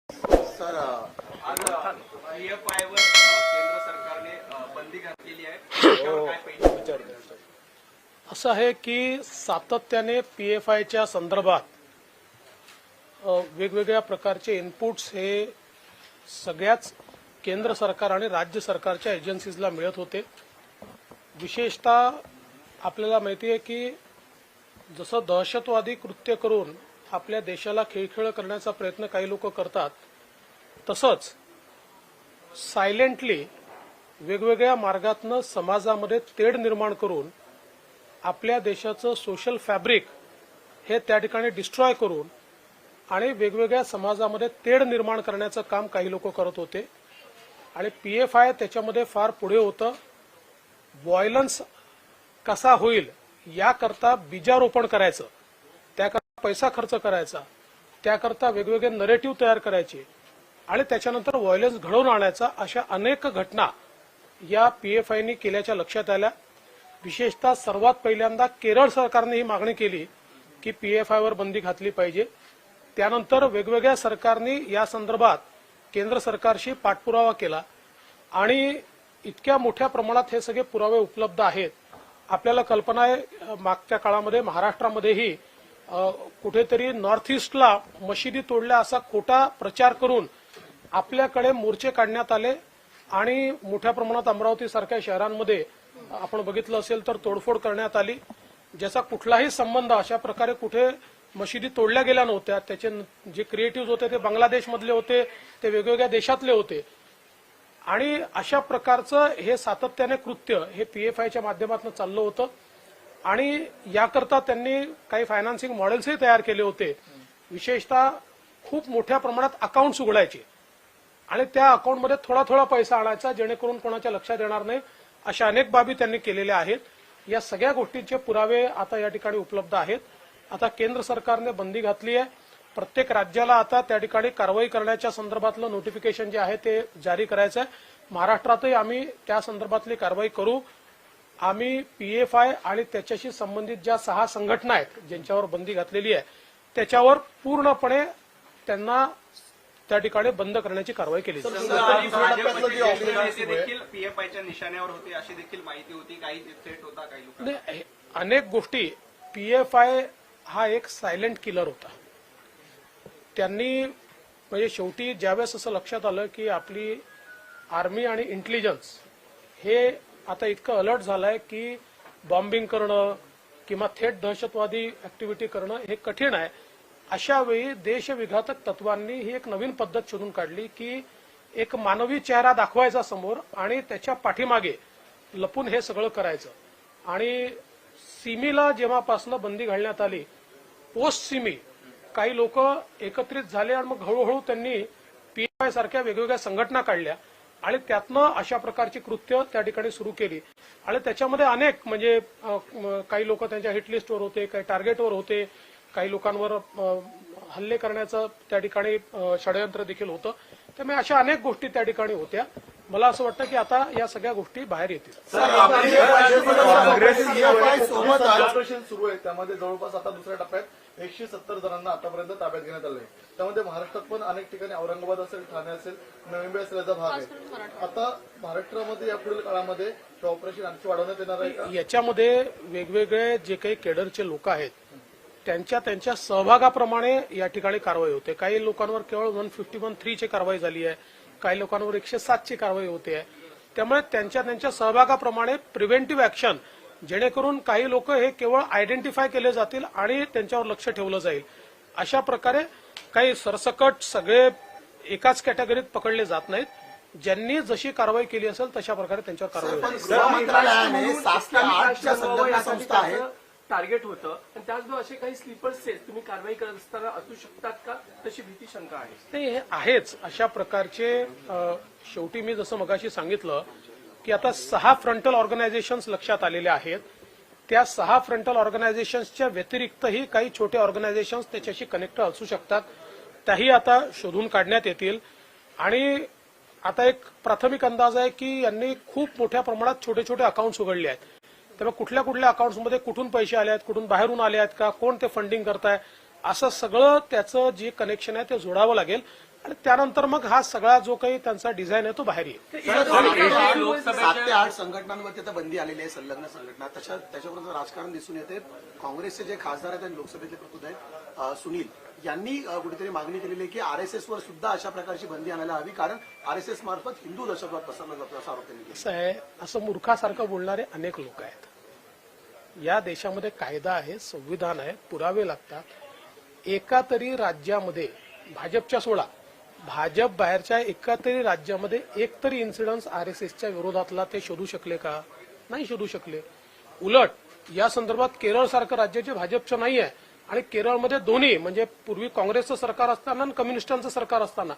Sir आज PFI वर केंद्र सरकारने बंदी घातलेली आहे. त्याच्यावर काय पाहिजे? असं आहे की सातत्याने PFIच्या संदर्भात वेगवेगळ्या प्रकारचे इनपुट्स हे सगळ्याच केंद्र सरकार आणि राज्य सरकारच्या एजन्सीजला मिळत होते. विशेषतः आपल्याला माहिती आहे की जसं दहशतवादी कृत्य करून आपल्या देशाला खिळखिळ करण्याचा प्रयत्न काही लोक करतात, तसंच सायलेंटली वेगवेगळ्या मार्गातनं समाजामध्ये तेढ निर्माण करून आपल्या देशाचं सोशल फॅब्रिक हे त्या ठिकाणी डिस्ट्रॉय करून आणि वेगवेगळ्या समाजामध्ये तेढ निर्माण करण्याचं काम काही लोक करत होते. आणि PFI त्याच्यामध्ये फार पुढे होतं. व्हायलन्स कसा होईल याकरता बीजारोपण करायचं, त्याकरता पैसा खर्च करायचा, त्याकरता वेगवेगळे नरेटिव्ह तयार करायचे आणि त्याच्यानंतर व्हायलन्स घडवून आणायचा, अशा अनेक घटना या PFIने केल्याच्या लक्षात आल्या. विशेषतः सर्वात पहिल्यांदा केरळ सरकारने ही मागणी केली की PFI वर बंदी घातली पाहिजे. त्यानंतर वेगवेगळ्या सरकारनी या संदर्भात केंद्र सरकारशी पाठपुरावा केला आणि इतक्या मोठ्या प्रमाणात हे सगळे पुरावे उपलब्ध आहेत. आपल्याला कल्पना आहे मागच्या काळामध्ये महाराष्ट्रामध्येही कुठेतरी नॉर्थ ईस्टला मशिदी तोडल्या असा खोटा प्रचार करून आपल्याकडे मोर्चे काढण्यात आले आणि मोठ्या प्रमाणात अमरावती सारख्या शहरांमध्ये आपण बघितलं असेल तर तोडफोड करण्यात आली, ज्याचा कुठलाही संबंध अशा प्रकारे कुठे मशिदी तोडल्या गेल्या नव्हत्या. त्याचे जे क्रिएटिव्ह होते ते बांगलादेशमधले होते, ते वेगवेगळ्या देशातले होते आणि अशा प्रकारचं हे सातत्याने कृत्य हे PFIच्या माध्यमातून चाललं होतं. आणि याकरता त्यांनी काही फायनान्सिंग मॉडेल्सही तयार केले होते. विशेषतः खूप मोठ्या प्रमाणात अकाउंट्स उघडायचे आणि त्या अकाउंटमध्ये थोडा थोडा पैसा आणायचा, जेणेकरून कोणाच्या लक्षात येणार नाही. अशा अनेक बाबी त्यांनी केलेल्या आहेत. या सगळ्या गोष्टींचे पुरावे आता या ठिकाणी उपलब्ध आहेत. आता केंद्र सरकारने बंदी घातली आहे. प्रत्येक राज्याला आता त्या ठिकाणी कारवाई करण्याच्या संदर्भातलं नोटिफिकेशन जे आहे ते जारी करायचं आहे. महाराष्ट्रातही आम्ही त्या संदर्भातली कारवाई करू. आम्ही PFI आणि त्याच्याशी संबंधित ज्या 6 संघटना आहेत ज्यांच्यावर बंदी घातलेली आहे त्याच्यावर पूर्णपणे त्यांना त्या ठिकाणी बंद करण्याची कारवाई केली जाईल. भाजपचे देखील PFIच्या निशाण्यावर होते अशी देखील माहिती होती. काही थ्रेट होता काही लोकांना. अनेक गोष्टी. PFI हा एक सायलेंट किलर होता. त्यांनी म्हणजे शेवटी ज्यावेळेस असं लक्षात आलं की आपली आर्मी आणि इंटेलिजन्स हे आता इतकं अलर्ट झालंय की बॉम्बिंग करणं किंवा थेट दहशतवादी ऍक्टिव्हिटी करणं हे कठीण आहे. अशा वेळी देशविघातक तत्वांनी ही एक नवीन पद्धत शोधून काढली की एक मानवी चेहरा दाखवायचा समोर आणि त्याच्या पाठीमागे लपून हे सगळं करायचं. आणि सिमीला जेव्हापासून बंदी घालण्यात आली, पोस्ट सिमी काही लोक एकत्रित झाले आणि मग हळूहळू त्यांनी PFI सारख्या वेगवेगळ्या संघटना काढल्या आणि त्यातनं अशा प्रकारची कृत्य त्या ठिकाणी सुरू केली. आणि त्याच्यामध्ये अनेक म्हणजे काही लोक त्यांच्या हिटलिस्टवर होते, काही टार्गेटवर होते, काही लोकांवर हल्ले करण्याचं त्या ठिकाणी षडयंत्र देखील होतं. त्यामुळे अशा अनेक गोष्टी त्या ठिकाणी होत्या. मला असं वाटतं की आता या सगळ्या गोष्टी बाहेर येतील. PFI सोबत ऑपरेशन सुरू आहे, त्यामध्ये जवळपास आता दुसऱ्या टप्प्यात 170 जणांना आतापर्यंत ताब्यात घेण्यात आलं आहे. त्यामध्ये महाराष्ट्रात पण अनेक ठिकाणी औरंगाबाद असेल, ठाणे असेल, नवी मुंबई असेल याचा भाग आहे. आता महाराष्ट्रामध्ये यापुढील काळामध्ये हे ऑपरेशन आणखी वाढवण्यात येणार आहे का? याच्यामध्ये वेगवेगळे जे काही केडरचे लोक आहेत त्यांच्या सहभागाप्रमाणे या ठिकाणी कारवाई होते. काही लोकांवर केवळ 151(3) ची कारवाई झाली आहे, काही लोकांवर 107 ची कारवाई होते. त्यामुळे त्यांच्या सहभागाप्रमाणे प्रिव्हेंटिव्ह ऍक्शन, जेणेकरून काही लोक हे केवळ आयडेंटिफाय केले जातील आणि त्यांच्यावर लक्ष ठेवलं जाईल. अशा प्रकारे काही सरसकट सगळे एकाच कॅटेगरीत पकडले जात नाहीत. ज्यांनी जशी कारवाई केली असेल तशा प्रकारे त्यांच्यावर कारवाई होईल. गृहमंत्रालयाने 7 ते 8 ज्या संघटना संस्था आहेत टार्गेट होतं आणि त्याचबरोबर असे काही स्लीपर सेल्स तुम्ही कारवाई करत असताना असू शकतात का, तशी भीती शंका आहे? नाही, हे आहेच अशा प्रकारचे. शेवटी मी जसं मगाशी सांगितलं की आता 6 फ्रंटल ऑर्गनायझेशन्स लक्षात आलेले आहेत. त्या 6 फ्रंटल ऑर्गनायझेशन्सच्या व्यतिरिक्तही काही छोटे ऑर्गनायझेशन्स त्याच्याशी कनेक्ट असू शकतात. त्याही आता शोधून काढण्यात येतील. आणि आता एक प्राथमिक अंदाज आहे की यांनी खूप मोठ्या प्रमाणात छोटे छोटे अकाउंट्स उघडले आहेत. त्यामुळे कुठल्या कुठल्या अकाउंट्समध्ये कुठून पैसे आले आहेत, कुठून बाहेरून आले आहेत का, कोण ते फंडिंग करताय, असं सगळं त्याचं जे कनेक्शन आहे ते जोडावं लागेल. आणि त्यानंतर मग हा सगळा जो काही त्यांचा डिझाईन आहे तो बाहेर येईल. 7 ते 8 संघटनांवरती आता बंदी आलेली आहे, संलग्न संघटना. त्याच्याबरोबर राजकारण दिसून येते. काँग्रेसचे जे खासदार आहेत आणि लोकसभेतले प्रमुख आहेत सुनील यांनी कुठेतरी मागणी केलेली आहे की आरएसएस वर सुद्धा अशा प्रकारची बंदी आणायला हवी, कारण आरएसएस मार्फत हिंदू दहशतवाद पसरला जातो असा आरोप त्यांनी केला. असं आहे, असं मूर्खासारखं बोलणारे अनेक लोक आहेत. या देशामध्ये कायदा आहे, संविधान आहे, पुरावे लागतात. एका तरी राज्यामध्ये भाजपच्या सोडा, भाजप बाहेरच्या एका तरी राज्यामध्ये एक तरी इन्सिडन्स आरएसएसच्या विरोधातला ते शोधू शकले का? नाही शोधू शकले. उलट या संदर्भात केरळ सारखं राज्य जे भाजपचं नाही आहे आणि केरळमध्ये दोन्ही म्हणजे पूर्वी काँग्रेसचं सरकार असताना आणि कम्युनिस्टांचं सरकार असताना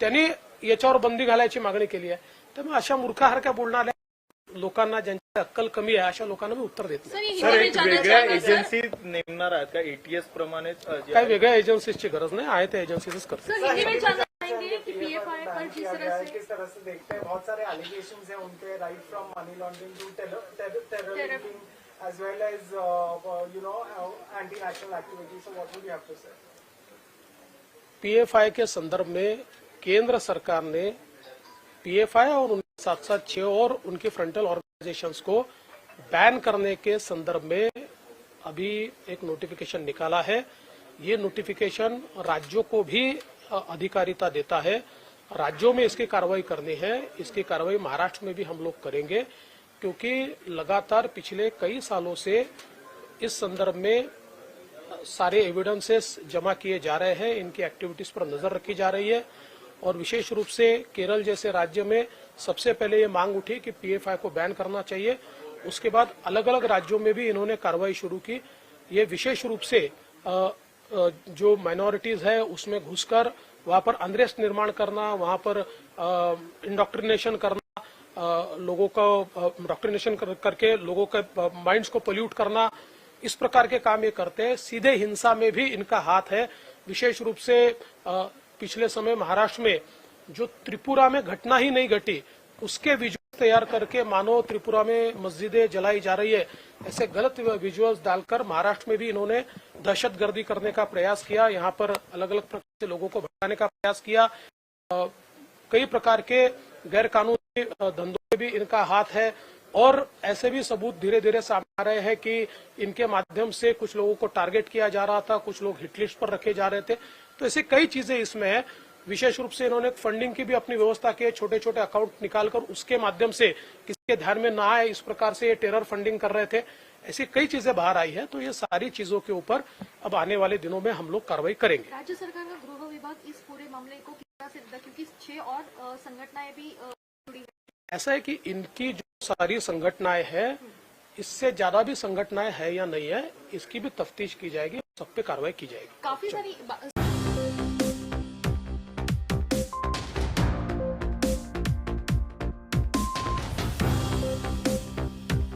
त्यांनी याच्यावर बंदी घालायची मागणी केली आहे. त्यामुळे अशा मूर्खासारख्या बोलणाऱ्या लोकांना ज्यांची अक्कल कमी आहे अशा लोकांना मी उत्तर देत नाही. सर, एक वेगळ्या एजन्सी नेमणार आहात का एटीएस प्रमाणेच काही वेगळ्या एजन्सीजची गरज नाही आहे, त्या एजन्सीच करते. सर, हिंदी में जानना चाहेंगे कि पीएफआई पर जिस तरह से किस तरह से देखते हैं, बहुत सारे एलिगेशंस हैं उनके, right from money laundering to terrorism as well as anti-national activities. So what would you have to say? PFI के संदर्भ में केंद्र सरकार ने पीएफआई और उनके साथ साथ 6 और उनकी फ्रंटल ऑर्गेनाइजेशंस को बैन करने के संदर्भ में अभी एक नोटिफिकेशन निकाला है. ये नोटिफिकेशन राज्यों को भी अधिकारिता देता है. राज्यों में इसकी कार्रवाई करनी है. इसकी कार्रवाई महाराष्ट्र में भी हम लोग करेंगे, क्योंकि लगातार पिछले कई सालों से इस संदर्भ में सारे एविडेंसेस जमा किए जा रहे हैं. इनकी एक्टिविटीज पर नजर रखी जा रही है और विशेष रूप से केरल जैसे राज्य में सबसे पहले ये मांग उठी कि पीएफआई को बैन करना चाहिए. उसके बाद अलग अलग राज्यों में भी इन्होंने कार्रवाई शुरू की. ये विशेष रूप से जो माइनॉरिटीज है उसमें घुसकर वहां पर अनरेस्ट निर्माण करना, वहां पर इंडोक्ट्रिनेशन करना, लोगों का इंडोक्ट्रिनेशन करके लोगों के माइंड्स को पोल्यूट करना, इस प्रकार के काम ये करते हैं. सीधे हिंसा में भी इनका हाथ है. विशेष रूप से पिछले समय महाराष्ट्र में जो त्रिपुरा में घटना ही नहीं घटी उसके विजुअल्स तैयार करके मानो त्रिपुरा में मस्जिदें जलाई जा रही है, ऐसे गलत विजुअल्स डालकर महाराष्ट्र में भी इन्होंने दहशतगर्दी करने का प्रयास किया. यहाँ पर अलग अलग प्रकार से लोगों को भड़काने का प्रयास किया. कई प्रकार के गैर कानूनी धंधों में भी इनका हाथ है और ऐसे भी सबूत धीरे धीरे सामने आ रहे हैं कि इनके माध्यम से कुछ लोगों को टारगेट किया जा रहा था, कुछ लोग हिट लिस्ट पर रखे जा रहे थे. तो ऐसी कई चीजें इसमें है. विशेष रूप से इन्होंने फंडिंग की भी अपनी व्यवस्था की है. छोटे छोटे अकाउंट निकालकर उसके माध्यम से किसी के ध्यान में ना आए इस प्रकार से ये टेरर फंडिंग कर रहे थे. ऐसी कई चीजें बाहर आई है. तो ये सारी चीजों के ऊपर अब आने वाले दिनों में हम लोग कार्रवाई करेंगे. राज्य सरकार का गृह विभाग इस पूरे मामले को किस तरह से देखता है, क्योंकि 6 और संगठनाएं भी जुड़ी हैं. ऐसा है कि इनकी जो सारी संगठनाएं हैं, इससे ज्यादा भी संगठनाएं हैं या नहीं है, इसकी भी तफ्तीश की जाएगी, सब पे कार्रवाई की जाएगी. काफी सारी